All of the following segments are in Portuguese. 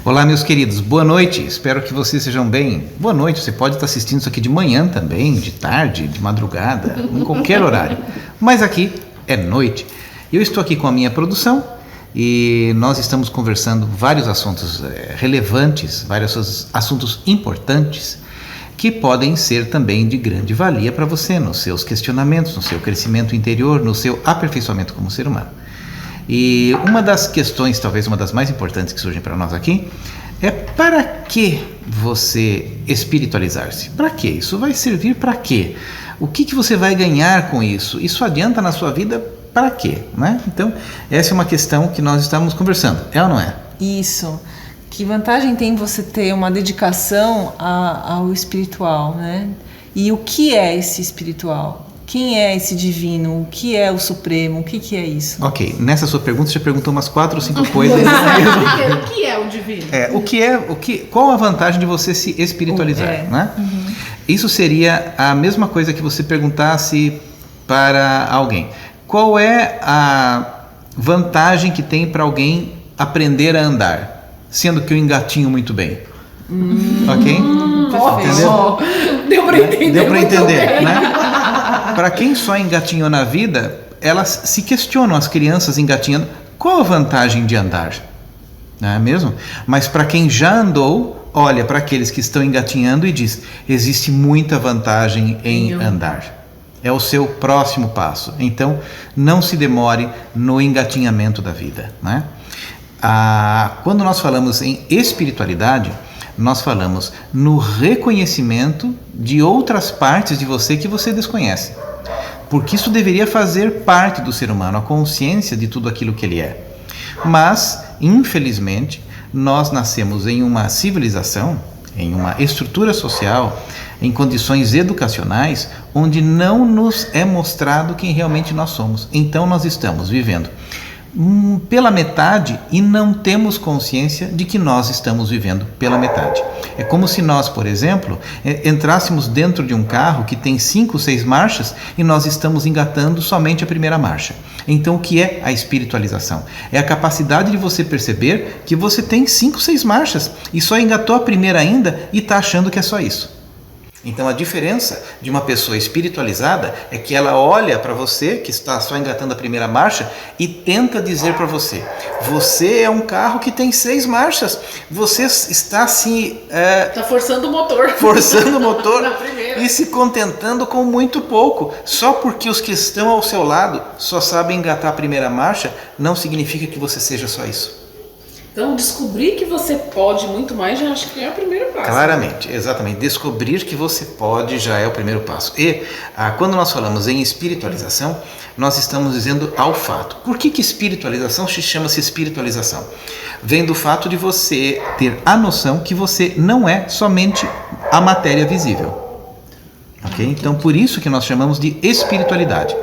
Olá, meus queridos, boa noite, espero que vocês sejam bem. Boa noite, você pode estar assistindo isso aqui de manhã também, de tarde, de madrugada, em qualquer horário, mas aqui é noite. Eu estou aqui com a minha produção e nós estamos conversando vários assuntos relevantes, vários assuntos importantes que podem ser também de grande valia para você nos seus questionamentos, no seu crescimento interior, no seu aperfeiçoamento como ser humano. E uma das questões, talvez uma das mais importantes que surgem para nós aqui, é para que você espiritualizar-se? Para que? Isso vai servir para quê? O que você vai ganhar com isso? Isso adianta na sua vida para quê? Né? Então, essa é uma questão que nós estamos conversando, é ou não é? Isso. Que vantagem tem você ter uma dedicação ao espiritual, né? E o que é esse espiritual? Quem é esse divino? O que é o Supremo? O que é isso? Ok, nessa sua pergunta você já perguntou umas 4 ou 5 coisas. O que é o divino? Qual a vantagem de você se espiritualizar? Né? Uhum. Isso seria a mesma coisa que você perguntasse para alguém. Qual é a vantagem que tem para alguém aprender a andar, sendo que eu engatinho muito bem? Ok? Entendeu? Deu para entender. Deu para entender, né? Para quem só engatinhou na vida, elas se questionam, as crianças engatinhando, qual a vantagem de andar? Não é mesmo? Mas para quem já andou, olha para aqueles que estão engatinhando e diz, existe muita vantagem em andar. É o seu próximo passo. Então, não se demore no engatinhamento da vida, né? Quando nós falamos em espiritualidade, nós falamos no reconhecimento de outras partes de você que você desconhece. Porque isso deveria fazer parte do ser humano, a consciência de tudo aquilo que ele é. Mas, infelizmente, nós nascemos em uma civilização, em uma estrutura social, em condições educacionais, onde não nos é mostrado quem realmente nós somos. Então nós estamos vivendo pela metade e não temos consciência de que nós estamos vivendo pela metade. É como se nós, por exemplo, entrássemos dentro de um carro que tem 5, 6 marchas e nós estamos engatando somente a primeira marcha. Então, o que é a espiritualização? É a capacidade de você perceber que você tem 5, 6 marchas e só engatou a primeira ainda e está achando que é só isso. Então a diferença de uma pessoa espiritualizada é que ela olha para você, que está só engatando a primeira marcha, e tenta dizer para você, você é um carro que tem 6 marchas, você está se... Está forçando o motor. Forçando o motor e se contentando com muito pouco. Só porque os que estão ao seu lado só sabem engatar a primeira marcha, não significa que você seja só isso. Então, descobrir que você pode muito mais, já acho que é o primeiro passo. Claramente, exatamente. Descobrir que você pode já é o primeiro passo. E quando nós falamos em espiritualização, nós estamos dizendo ao fato. Por que espiritualização chama-se espiritualização? Vem do fato de você ter a noção que você não é somente a matéria visível. Okay? Então, por isso que nós chamamos de espiritualidade.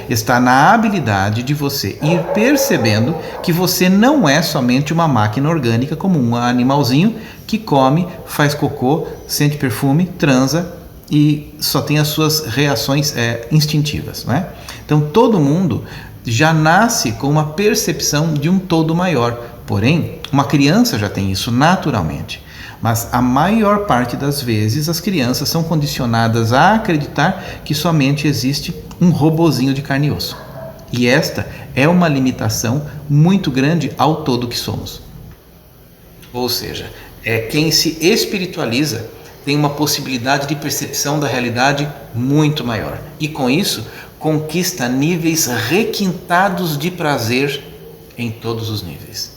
Está na habilidade de você ir percebendo que você não é somente uma máquina orgânica como um animalzinho que come, faz cocô, sente perfume, transa e só tem as suas reações instintivas, né? Então, todo mundo já nasce com uma percepção de um todo maior. Porém, uma criança já tem isso naturalmente. Mas a maior parte das vezes as crianças são condicionadas a acreditar que somente existe um robozinho de carne e osso. E esta é uma limitação muito grande ao todo que somos. Ou seja, quem se espiritualiza tem uma possibilidade de percepção da realidade muito maior. E com isso, conquista níveis requintados de prazer em todos os níveis.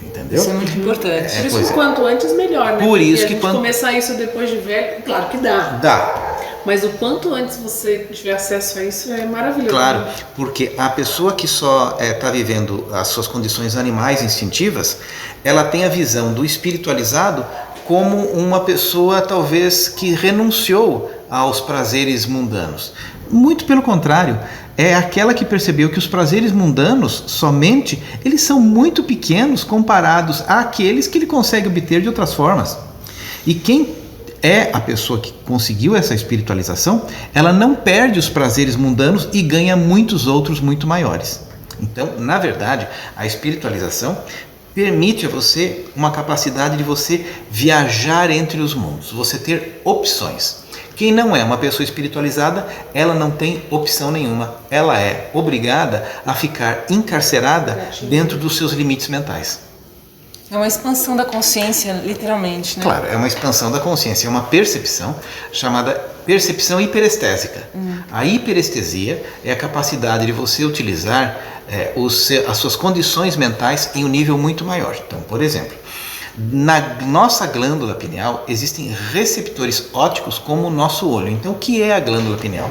Entendeu? Isso é muito importante. Por isso que quanto antes melhor, né? Por isso que começar isso depois de velho, claro que dá. Dá. Mas o quanto antes você tiver acesso a isso é maravilhoso. Claro, porque a pessoa que só está vivendo as suas condições animais instintivas, ela tem a visão do espiritualizado como uma pessoa talvez que renunciou aos prazeres mundanos. Muito pelo contrário, é aquela que percebeu que os prazeres mundanos, somente, eles são muito pequenos comparados àqueles que ele consegue obter de outras formas. E quem é a pessoa que conseguiu essa espiritualização, ela não perde os prazeres mundanos e ganha muitos outros muito maiores. Então, na verdade, a espiritualização permite a você uma capacidade de você viajar entre os mundos, você ter opções. Quem não é uma pessoa espiritualizada, ela não tem opção nenhuma. Ela é obrigada a ficar encarcerada dentro dos seus limites mentais. É uma expansão da consciência, literalmente, né? Claro, é uma expansão da consciência, é uma percepção chamada percepção hiperestésica. A hiperestesia é a capacidade de você utilizar as suas condições mentais em um nível muito maior. Então, por exemplo, na nossa glândula pineal existem receptores ópticos como o nosso olho. Então, o que é a glândula pineal?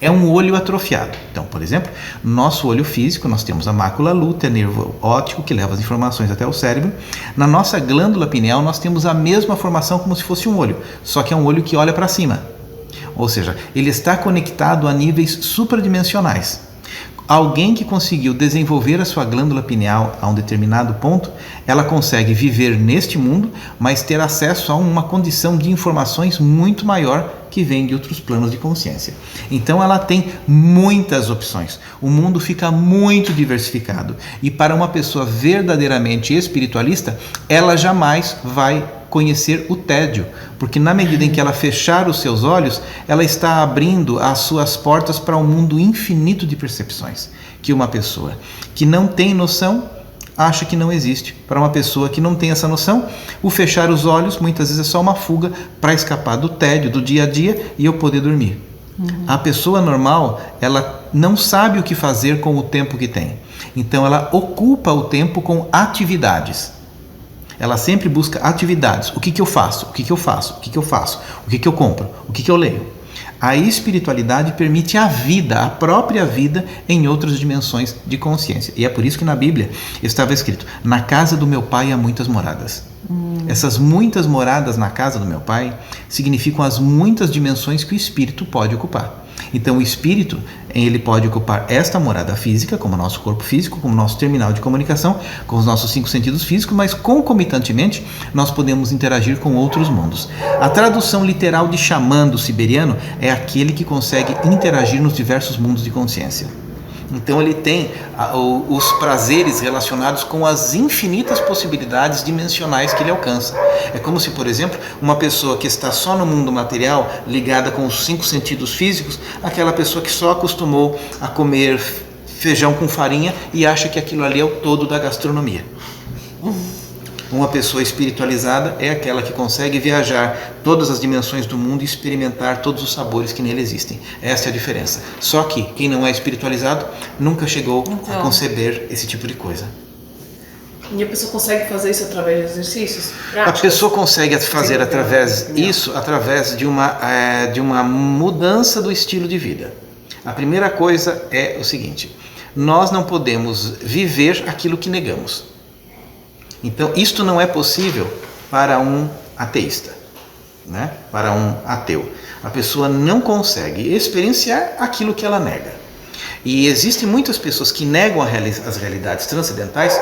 É um olho atrofiado. Então, por exemplo, no nosso olho físico nós temos a mácula lútea, nervo óptico que leva as informações até o cérebro. Na nossa glândula pineal nós temos a mesma formação como se fosse um olho, só que é um olho que olha para cima. Ou seja, ele está conectado a níveis supradimensionais. Alguém que conseguiu desenvolver a sua glândula pineal a um determinado ponto, ela consegue viver neste mundo, mas ter acesso a uma condição de informações muito maior que vem de outros planos de consciência. Então ela tem muitas opções. O mundo fica muito diversificado. E para uma pessoa verdadeiramente espiritualista, ela jamais vai conhecer o tédio, porque na medida em que ela fechar os seus olhos, ela está abrindo as suas portas para um mundo infinito de percepções, que uma pessoa que não tem noção acha que não existe. Para uma pessoa que não tem essa noção, o fechar os olhos muitas vezes é só uma fuga para escapar do tédio, do dia a dia e eu poder dormir. A pessoa normal, ela não sabe o que fazer com o tempo que tem, então ela ocupa o tempo com atividades. Ela sempre busca atividades. O que eu faço? O que eu faço? O que eu faço? O que eu compro? O que eu leio? A espiritualidade permite a vida, a própria vida, em outras dimensões de consciência. E é por isso que na Bíblia estava escrito: na casa do meu pai há muitas moradas. Essas muitas moradas na casa do meu pai significam as muitas dimensões que o espírito pode ocupar. Então o espírito, ele pode ocupar esta morada física, como o nosso corpo físico, como o nosso terminal de comunicação, com os nossos 5 sentidos físicos, mas concomitantemente nós podemos interagir com outros mundos. A tradução literal de xamã do siberiano é aquele que consegue interagir nos diversos mundos de consciência. Então ele tem os prazeres relacionados com as infinitas possibilidades dimensionais que ele alcança. É como se, por exemplo, uma pessoa que está só no mundo material, ligada com os 5 sentidos físicos, aquela pessoa que só acostumou a comer feijão com farinha e acha que aquilo ali é o todo da gastronomia. Uma pessoa espiritualizada é aquela que consegue viajar todas as dimensões do mundo e experimentar todos os sabores que nele existem. Essa é a diferença. Só que quem não é espiritualizado nunca chegou a conceber esse tipo de coisa. E a pessoa consegue fazer isso através de exercícios práticos? A pessoa consegue fazer através de uma mudança do estilo de vida. A primeira coisa é o seguinte: nós não podemos viver aquilo que negamos. Então, isto não é possível para um ateísta, né? Para um ateu. A pessoa não consegue experienciar aquilo que ela nega. E existem muitas pessoas que negam as realidades transcendentais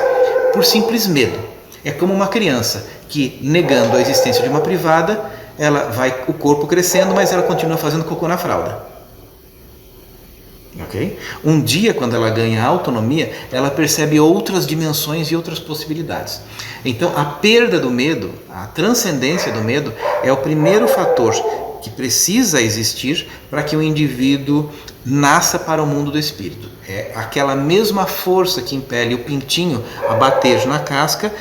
por simples medo. É como uma criança que, negando a existência de uma privada, ela vai o corpo crescendo, mas ela continua fazendo cocô na fralda. Okay? Um dia, quando ela ganha autonomia, ela percebe outras dimensões e outras possibilidades. Então, a perda do medo, a transcendência do medo, é o primeiro fator que precisa existir para que o indivíduo nasça para o mundo do espírito. É aquela mesma força que impele o pintinho a bater na casca,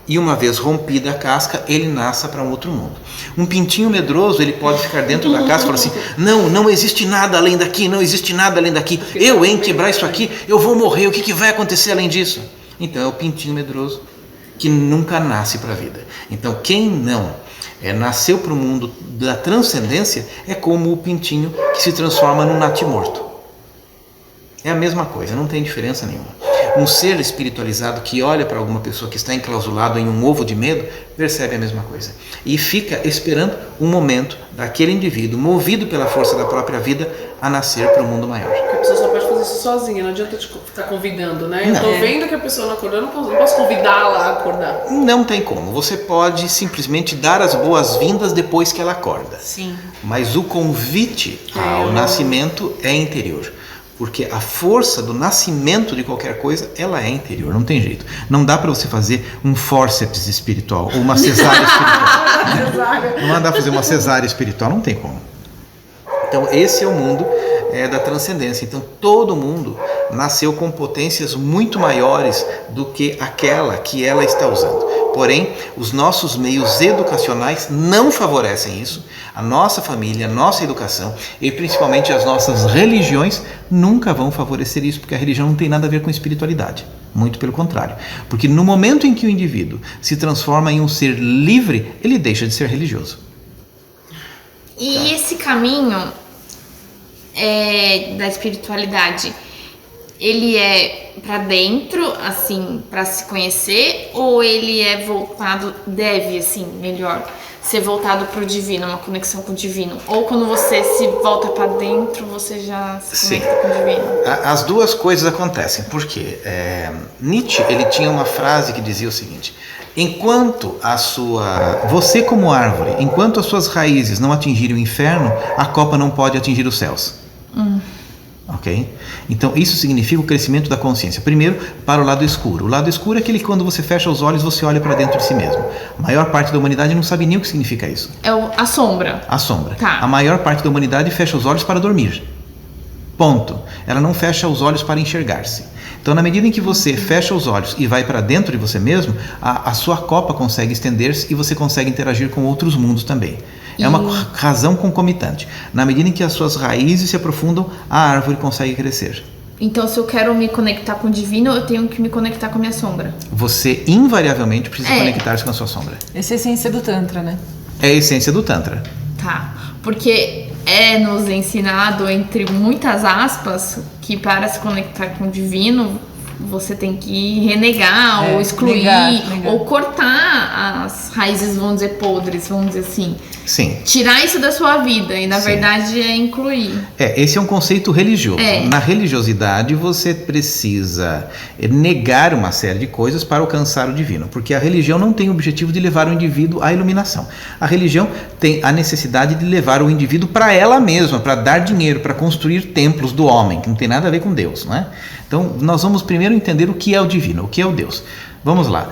e uma vez rompida a casca, ele nasça para um outro mundo. Um pintinho medroso, ele pode ficar dentro da casca e falar assim: não existe nada além daqui, não existe nada além daqui. Eu, quebrar isso aqui, eu vou morrer, o que vai acontecer além disso? Então é o pintinho medroso que nunca nasce para a vida. Então quem não nasceu para o mundo da transcendência é como o pintinho que se transforma num natimorto. É a mesma coisa, não tem diferença nenhuma. Um ser espiritualizado que olha para alguma pessoa que está enclausulado em um ovo de medo, percebe a mesma coisa. E fica esperando um momento daquele indivíduo, movido pela força da própria vida, a nascer para o mundo maior. Porque a pessoa só pode fazer isso sozinha, não adianta ficar convidando, né? Eu estou vendo que a pessoa não acordou, eu não posso convidá-la a acordar. Não tem como. Você pode simplesmente dar as boas-vindas depois que ela acorda. Sim. Mas o convite ao nascimento é interior. Porque a força do nascimento de qualquer coisa, ela é interior, não tem jeito. Não dá para você fazer um fórceps espiritual ou uma cesárea espiritual. Não dá para fazer uma cesárea espiritual, não tem como. Então esse é o mundo da transcendência. Então todo mundo nasceu com potências muito maiores do que aquela que ela está usando. Porém, os nossos meios educacionais não favorecem isso. A nossa família, a nossa educação e principalmente as nossas religiões nunca vão favorecer isso, porque a religião não tem nada a ver com espiritualidade. Muito pelo contrário. Porque no momento em que o indivíduo se transforma em um ser livre, ele deixa de ser religioso. E esse caminho da espiritualidade, ele é para dentro, assim, para se conhecer, ou ele é voltado, deve, assim, melhor, ser voltado para o divino, uma conexão com o divino? Ou quando você se volta para dentro, você já se conecta com o divino? As duas coisas acontecem. Por quê? Nietzsche, ele tinha uma frase que dizia o seguinte: enquanto você como árvore, enquanto as suas raízes não atingirem o inferno, a copa não pode atingir os céus. Ok? Então isso significa o crescimento da consciência. Primeiro, para o lado escuro. O lado escuro é aquele que quando você fecha os olhos, você olha para dentro de si mesmo. A maior parte da humanidade não sabe nem o que significa isso. É a sombra. A sombra. Tá. A maior parte da humanidade fecha os olhos para dormir. Ponto. Ela não fecha os olhos para enxergar-se. Então, na medida em que você fecha os olhos e vai para dentro de você mesmo, a sua copa consegue estender-se e você consegue interagir com outros mundos também. É uma razão concomitante. Na medida em que as suas raízes se aprofundam, a árvore consegue crescer. Então, se eu quero me conectar com o divino, eu tenho que me conectar com a minha sombra. Você invariavelmente precisa conectar-se com a sua sombra. Essa é a essência do Tantra, né? É a essência do Tantra. Tá. Porque é nos ensinado, entre muitas aspas, que para se conectar com o divino, você tem que renegar ou excluir negar. ou cortar as raízes, vamos dizer, podres, vamos dizer assim. Sim. Tirar isso da sua vida e, na verdade, é incluir. Esse é um conceito religioso. Na religiosidade, você precisa negar uma série de coisas para alcançar o divino, porque a religião não tem o objetivo de levar o indivíduo à iluminação. A religião tem a necessidade de levar o indivíduo para ela mesma, para dar dinheiro, para construir templos do homem, que não tem nada a ver com Deus, não é? Então, nós vamos primeiro entender o que é o divino, o que é o Deus. Vamos lá.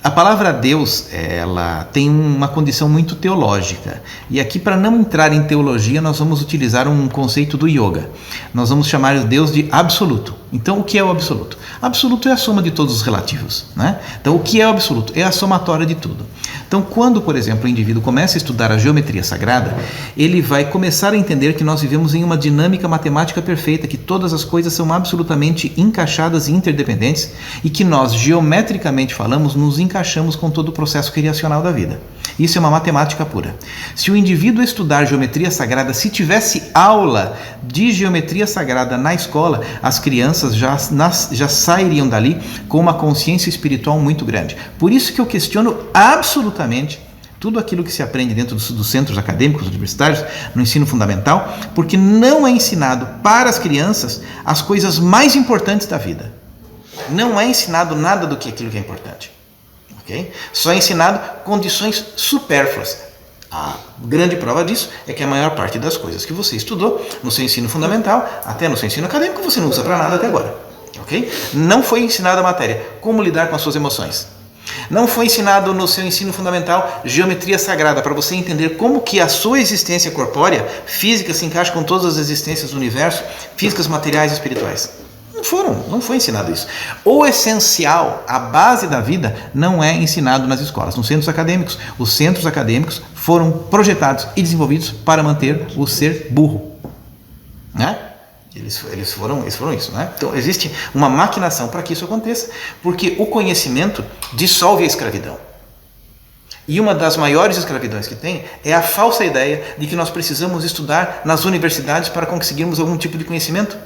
A palavra Deus, ela tem uma condição muito teológica. E aqui, para não entrar em teologia, nós vamos utilizar um conceito do yoga. Nós vamos chamar o Deus de absoluto. Então, o que é o absoluto? Absoluto é a soma de todos os relativos, né? Então, o que é o absoluto? É a somatória de tudo. Então, quando, por exemplo, o indivíduo começa a estudar a geometria sagrada, ele vai começar a entender que nós vivemos em uma dinâmica matemática perfeita, que todas as coisas são absolutamente encaixadas e interdependentes e que nós, geometricamente falamos, nos encaixamos com todo o processo criacional da vida. Isso é uma matemática pura. Se o indivíduo estudar geometria sagrada, se tivesse aula de geometria sagrada na escola, as crianças já sairiam dali com uma consciência espiritual muito grande. Por isso que eu questiono absolutamente tudo aquilo que se aprende dentro dos centros acadêmicos, universitários, no ensino fundamental, porque não é ensinado para as crianças as coisas mais importantes da vida. Não é ensinado nada do que aquilo que é importante. Okay? Só é ensinado condições supérfluas. A grande prova disso é que a maior parte das coisas que você estudou no seu ensino fundamental, até no seu ensino acadêmico, você não usa para nada até agora. Okay? Não foi ensinada a matéria como lidar com as suas emoções. Não foi ensinado no seu ensino fundamental geometria sagrada para você entender como que a sua existência corpórea, física, se encaixa com todas as existências do universo, físicas, materiais e espirituais. Não foi ensinado isso. O essencial, a base da vida, não é ensinado nas escolas, nos centros acadêmicos. Os centros acadêmicos foram projetados e desenvolvidos para manter o ser burro, né? Eles foram isso, né? Então existe uma maquinação para que isso aconteça, porque o conhecimento dissolve a escravidão. E uma das maiores escravidões que tem é a falsa ideia de que nós precisamos estudar nas universidades para conseguirmos algum tipo de conhecimento.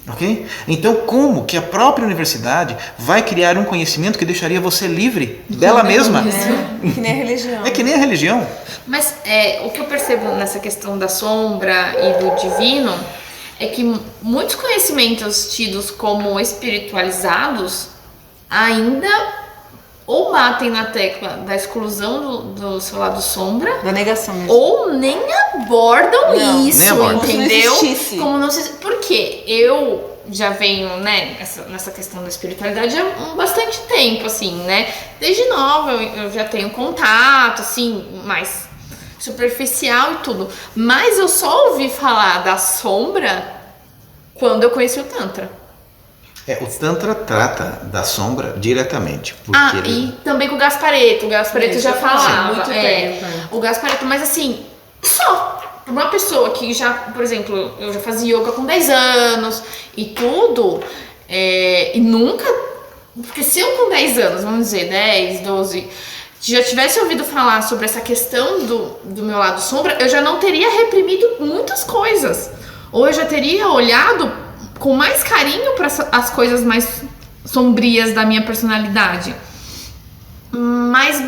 Ok? Então, como que a própria universidade vai criar um conhecimento que deixaria você livre dela mesma? É que nem a religião. É que nem a religião. Mas o que eu percebo nessa questão da sombra e do divino é que muitos conhecimentos tidos como espiritualizados ainda, ou batem na tecla da exclusão do seu lado sombra, Da negação mesmo. ou nem abordam Não, isso, nem abordam. entendeu? Como se não existisse. Como não se... Porque eu já venho, né, nessa questão da espiritualidade há bastante tempo, assim, né? Desde nova eu já tenho contato, assim, mais superficial e tudo. Mas eu só ouvi falar da sombra quando eu conheci o Tantra. O Tantra trata da sombra diretamente. Porque E também com o Gasparetto. O Gasparetto já falava. muito tempo. O Gasparetto, mas assim, só. Uma pessoa que já, por exemplo, eu já fazia yoga com 10 anos e tudo, e nunca. Porque se eu com 10 anos, vamos dizer, 10, 12, já tivesse ouvido falar sobre essa questão do meu lado sombra, eu já não teria reprimido muitas coisas. Ou eu já teria olhado com mais carinho para as coisas mais sombrias da minha personalidade. Mas,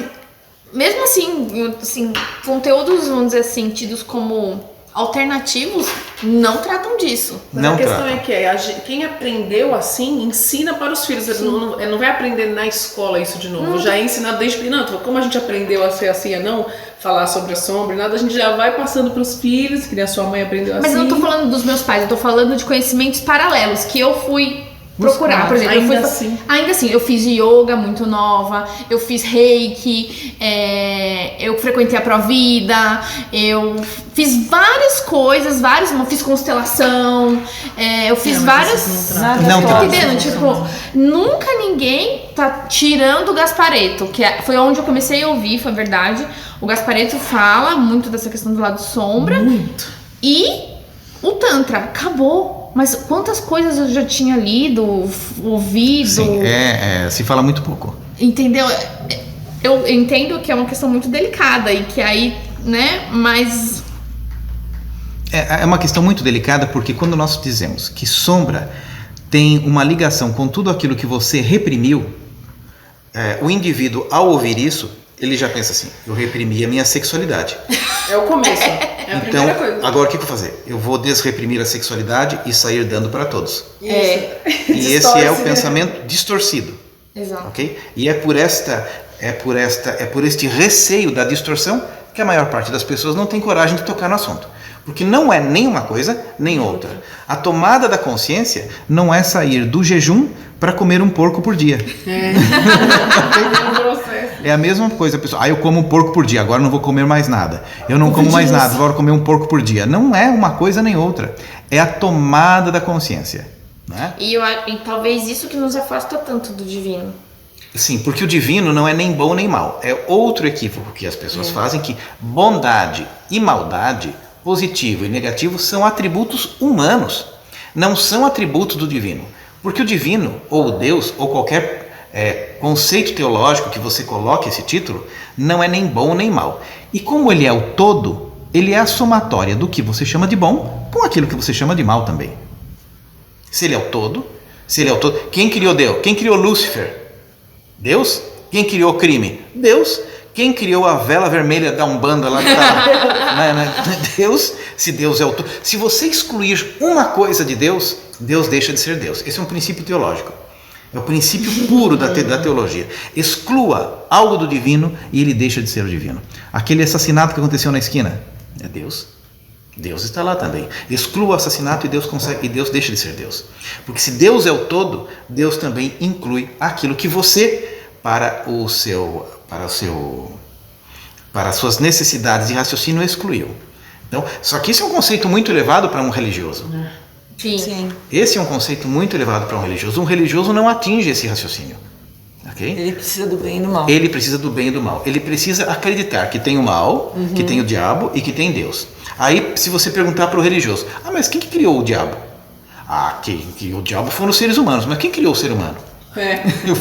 mesmo assim, conteúdos, vamos dizer assim, tidos como alternativos, não tratam disso. Mas Não a questão trata. é que quem aprendeu assim, ensina para os filhos. Ele não vai aprender na escola isso de novo. Já é ensinado desde pequeno. Como a gente aprendeu a ser assim, a não falar sobre a sombra e nada, a gente já vai passando para os filhos, que nem a sua mãe aprendeu assim. Mas eu não tô falando dos meus pais, eu tô falando de conhecimentos paralelos que eu fui procurar. Por exemplo, ainda assim, eu fiz yoga muito nova, eu fiz reiki, eu frequentei a Provida, eu fiz várias coisas, eu fiz constelação, eu fiz várias. Não Tá trata. entendendo? Tipo, nunca ninguém tá tirando o Gasparetto, foi onde eu comecei a ouvir, foi verdade. O Gasparetto fala muito dessa questão do lado sombra. Muito. E o Tantra, acabou. Mas quantas coisas eu já tinha lido, ouvido. Sim, se fala muito pouco. Entendeu? Eu entendo que é uma questão muito delicada e que aí, né, mas... É uma questão muito delicada porque quando nós dizemos que sombra tem uma ligação com tudo aquilo que você reprimiu, o indivíduo, ao ouvir isso, ele já pensa assim: eu reprimi a minha sexualidade. É o começo. É a Então, primeira coisa. agora o que eu vou fazer? Eu vou desreprimir a sexualidade e sair dando para todos. Isso. E esse é o Distorce, né? pensamento distorcido, Exato. ok? E é por este receio da distorção que a maior parte das pessoas não tem coragem de tocar no assunto. Porque não é nem uma coisa, nem outra. A tomada da consciência não é sair do jejum para comer um porco por dia. É a mesma coisa, pessoal. Eu como um porco por dia, agora não vou comer mais nada. Eu não como mais nada, agora vou comer um porco por dia. Não é uma coisa nem outra. É a tomada da consciência. Né? E talvez isso que nos afasta tanto do divino. Sim, porque o divino não é nem bom nem mal. É outro equívoco que as pessoas fazem, que bondade e maldade, positivo e negativo, são atributos humanos. Não são atributos do divino. Porque o divino, ou o Deus, ou qualquer conceito teológico que você coloque esse título, não é nem bom nem mal. E como ele é o todo, ele é a somatória do que você chama de bom com aquilo que você chama de mal também. Se ele é o todo, quem criou Deus? Quem criou Lúcifer? Deus? Quem criou o crime? Deus. Quem criou a vela vermelha da Umbanda lá Deus. Se Deus é o todo. Se você excluir uma coisa de Deus, Deus deixa de ser Deus. Esse é um princípio teológico. É o princípio puro da teologia. Exclua algo do divino e ele deixa de ser o divino. Aquele assassinato que aconteceu na esquina, é Deus. Deus está lá também. Exclua o assassinato e Deus deixa de ser Deus. Porque se Deus é o todo, Deus também inclui aquilo que você, para as suas necessidades de raciocínio, excluiu. Então, só que isso é um conceito muito elevado para um religioso. Sim. Esse é um conceito muito elevado para um religioso. Um religioso não atinge esse raciocínio. Okay? Ele precisa do bem e do mal. Ele precisa do bem e do mal. Ele precisa acreditar que tem o mal, que tem o diabo e que tem Deus. Aí, se você perguntar para o religioso: mas quem que criou o diabo? Quem criou o diabo foram os seres humanos. Mas quem criou o ser humano?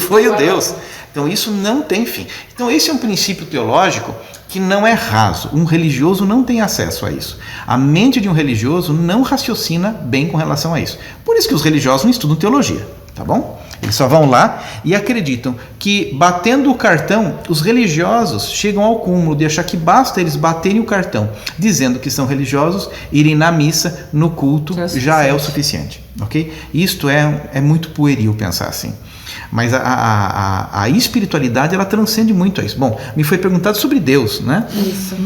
Foi o Deus. Então isso não tem fim. Então esse é um princípio teológico que não é raso. Um religioso não tem acesso a isso. A mente de um religioso não raciocina bem com relação a isso. Por isso que os religiosos não estudam teologia, tá bom? Eles só vão lá e acreditam que, batendo o cartão, os religiosos chegam ao cúmulo de achar que basta eles baterem o cartão dizendo que são religiosos, irem na missa, no culto, já é o suficiente, ok? Isto é muito pueril pensar assim. Mas a espiritualidade, ela transcende muito a isso. Bom, me foi perguntado sobre Deus, né? Isso.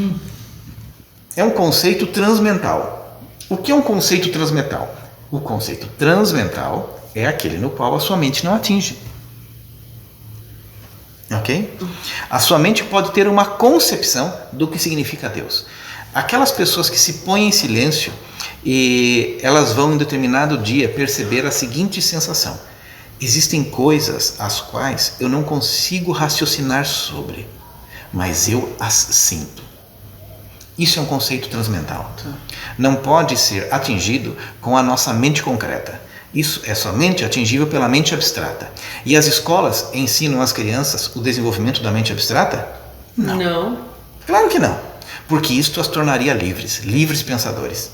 É um conceito transmental. O que é um conceito transmental? O conceito transmental é aquele no qual a sua mente não atinge. Ok? A sua mente pode ter uma concepção do que significa Deus. Aquelas pessoas que se põem em silêncio e elas vão em determinado dia perceber a seguinte sensação: existem coisas as quais eu não consigo raciocinar sobre, mas eu as sinto. Isso é um conceito transmental. Não pode ser atingido com a nossa mente concreta. Isso é somente atingível pela mente abstrata. E as escolas ensinam às crianças o desenvolvimento da mente abstrata? Não. Claro que não. Porque isto as tornaria livres pensadores.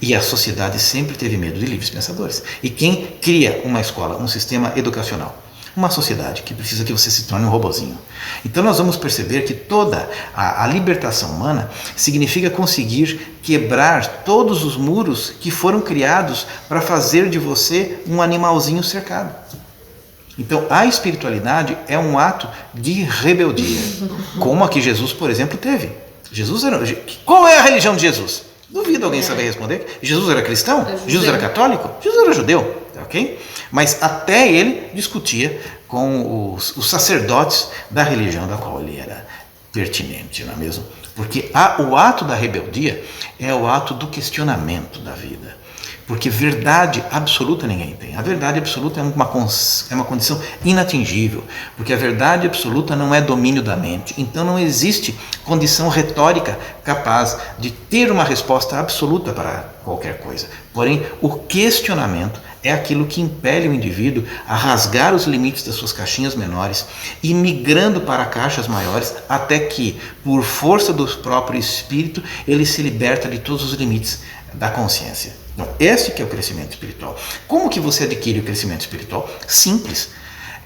E a sociedade sempre teve medo de livres pensadores. E quem cria uma escola, um sistema educacional? Uma sociedade que precisa que você se torne um robozinho. Então nós vamos perceber que toda a libertação humana significa conseguir quebrar todos os muros que foram criados para fazer de você um animalzinho cercado. Então a espiritualidade é um ato de rebeldia, como a que Jesus, por exemplo, teve. Qual é a religião de Jesus? Duvido alguém saber responder. Jesus era cristão? Jesus era católico? Jesus era judeu, ok? Mas até ele discutia com os sacerdotes da religião da qual ele era pertinente, não é mesmo? Porque o ato da rebeldia é o ato do questionamento da vida. Porque verdade absoluta ninguém tem. A verdade absoluta é uma condição inatingível. Porque a verdade absoluta não é domínio da mente. Então não existe condição retórica capaz de ter uma resposta absoluta para qualquer coisa. Porém, o questionamento é aquilo que impele o indivíduo a rasgar os limites das suas caixinhas menores e migrando para caixas maiores até que, por força do próprio espírito, ele se liberta de todos os limites da consciência. Então, esse que é o crescimento espiritual. Como que você adquire o crescimento espiritual? Simples.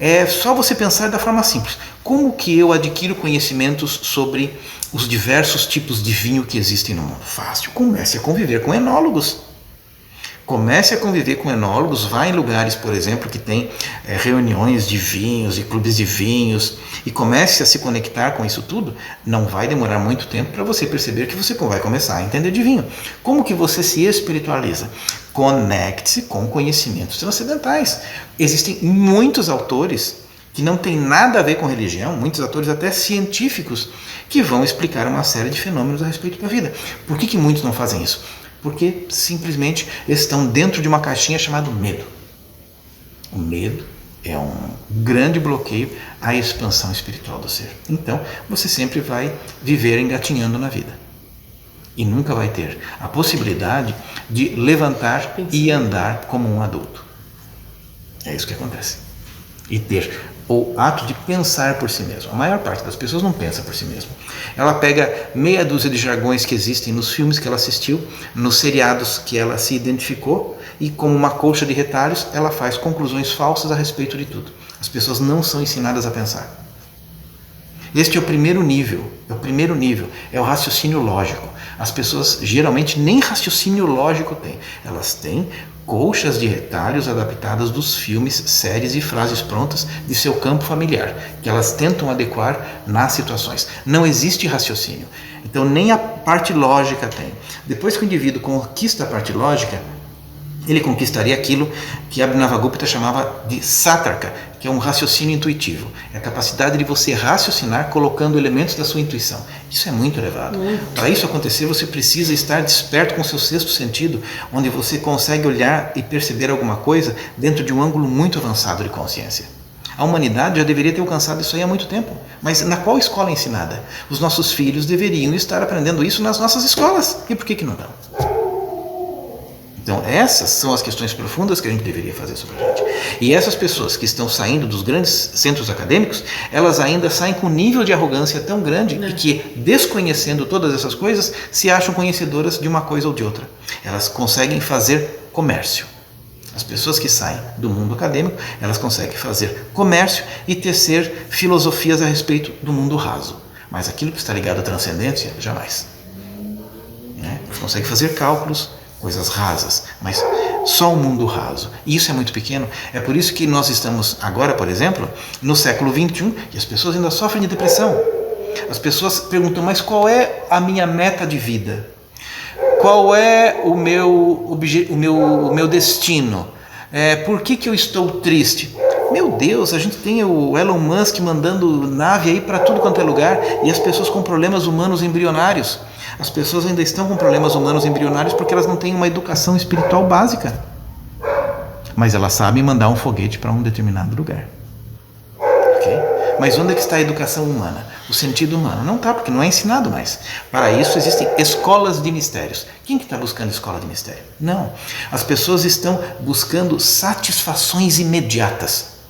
É só você pensar da forma simples. Como que eu adquiro conhecimentos sobre os diversos tipos de vinho que existem no mundo? Fácil. Comece a conviver com enólogos. Comece a conviver com enólogos, vá em lugares, por exemplo, que tem reuniões de vinhos e clubes de vinhos e comece a se conectar com isso tudo. Não vai demorar muito tempo para você perceber que você vai começar a entender de vinho. Como que você se espiritualiza? Conecte-se com conhecimentos transcendentais. Existem muitos autores que não têm nada a ver com religião, muitos autores até científicos, que vão explicar uma série de fenômenos a respeito da vida. Por que muitos não fazem isso? Porque simplesmente estão dentro de uma caixinha chamada medo. O medo é um grande bloqueio à expansão espiritual do ser. Então, você sempre vai viver engatinhando na vida. E nunca vai ter a possibilidade de levantar e andar como um adulto. É isso que acontece. E ter o ato de pensar por si mesmo. A maior parte das pessoas não pensa por si mesmo. Ela pega meia dúzia de jargões que existem nos filmes que ela assistiu, nos seriados que ela se identificou, e como uma colcha de retalhos, ela faz conclusões falsas a respeito de tudo. As pessoas não são ensinadas a pensar. Este é o primeiro nível. É o raciocínio lógico. As pessoas geralmente nem raciocínio lógico têm. Elas têm colchas de retalhos adaptadas dos filmes, séries e frases prontas de seu campo familiar, que elas tentam adequar nas situações. Não existe raciocínio. Então nem a parte lógica tem. Depois que o indivíduo conquista a parte lógica, ele conquistaria aquilo que Abhinavagupta chamava de satraka, que é um raciocínio intuitivo. É a capacidade de você raciocinar colocando elementos da sua intuição. Isso é muito elevado. Para isso acontecer, você precisa estar desperto com o seu sexto sentido, onde você consegue olhar e perceber alguma coisa dentro de um ângulo muito avançado de consciência. A humanidade já deveria ter alcançado isso aí há muito tempo. Mas na qual escola é ensinada? Os nossos filhos deveriam estar aprendendo isso nas nossas escolas. E por que não estão? Então essas são as questões profundas que a gente deveria fazer sobre a gente. E essas pessoas que estão saindo dos grandes centros acadêmicos, elas ainda saem com um nível de arrogância tão grande e que, desconhecendo todas essas coisas, se acham conhecedoras de uma coisa ou de outra. Elas conseguem fazer comércio. As pessoas que saem do mundo acadêmico, elas conseguem fazer comércio e tecer filosofias a respeito do mundo raso. Mas aquilo que está ligado à transcendência, jamais. Elas conseguem fazer cálculos, coisas rasas, mas Só um mundo raso. E isso é muito pequeno. É por isso que nós estamos agora, por exemplo, no século XXI, e as pessoas ainda sofrem de depressão. As pessoas perguntam, mas qual é a minha meta de vida? Qual é o meu destino? Por que eu estou triste? Meu Deus, a gente tem o Elon Musk mandando nave aí para tudo quanto é lugar, e as pessoas com problemas humanos embrionários. As pessoas ainda estão com problemas humanos embrionários porque elas não têm uma educação espiritual básica. Mas elas sabem mandar um foguete para um determinado lugar. Ok? Mas onde é que está a educação humana? O sentido humano? Não está, porque não é ensinado mais. Para isso existem escolas de mistérios. Quem que está buscando escola de mistério? Não. As pessoas estão buscando satisfações imediatas.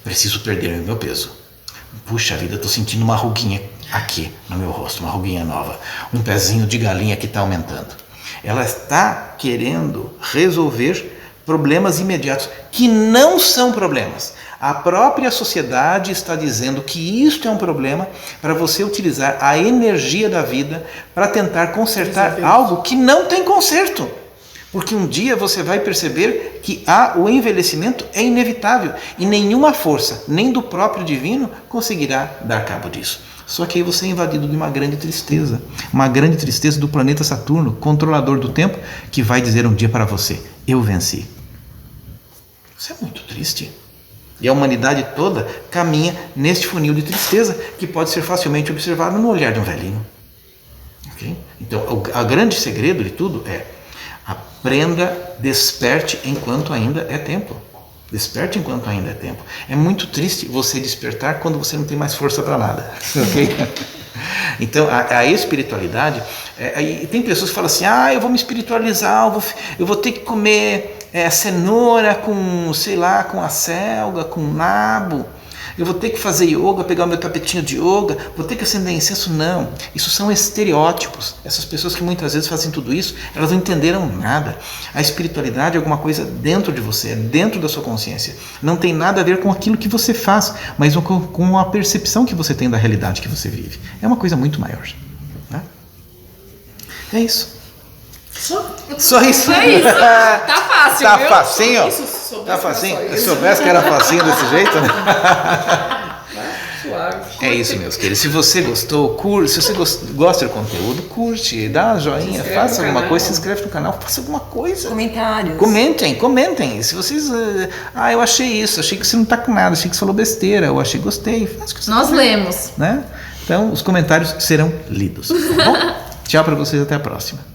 Preciso perder o meu peso. Puxa vida, estou sentindo uma ruguinha aqui no meu rosto, uma ruguinha nova. Um pezinho de galinha que está aumentando. Ela está querendo resolver problemas imediatos, que não são problemas. A própria sociedade está dizendo que isto é um problema para você utilizar a energia da vida para tentar consertar algo que não tem conserto. Porque um dia você vai perceber que o envelhecimento é inevitável e nenhuma força, nem do próprio divino, conseguirá dar cabo disso. Só que aí você é invadido de uma grande tristeza do planeta Saturno, controlador do tempo, que vai dizer um dia para você, eu venci. Isso é muito triste. E a humanidade toda caminha neste funil de tristeza que pode ser facilmente observado no olhar de um velhinho. Okay? Então, o grande segredo de tudo é aprenda, desperte enquanto ainda é tempo. Desperte enquanto ainda é tempo. É muito triste você despertar quando você não tem mais força para nada. Okay? Então, a espiritualidade... tem pessoas que falam assim, eu vou me espiritualizar, eu vou ter que comer cenoura com, sei lá, com acelga, com nabo. Eu vou ter que fazer yoga, pegar o meu tapetinho de yoga, vou ter que acender incenso. Não, isso são estereótipos. Essas pessoas que muitas vezes fazem tudo isso, elas não entenderam nada. A espiritualidade é alguma coisa dentro de você, é dentro da sua consciência. Não tem nada a ver com aquilo que você faz, mas com a percepção que você tem da realidade que você vive. É uma coisa muito maior. Né? É isso. Só isso. Tá fácil, tá viu? Facinho? Tá facinho? Se soubesse que era facinho desse jeito, né? Suave. É isso, meus queridos. Se você gostou, curte. Se você gosta do conteúdo, curte, dá uma joinha, faça alguma coisa, se inscreve no canal, faça alguma coisa. Comentários. Comentem. Se vocês... eu achei isso, achei que você não tá com nada, achei que você falou besteira, eu achei gostei. Faz o que você Nós quiser, lemos. né? Então, os comentários serão lidos. Tá bom? Tchau pra vocês, até a próxima.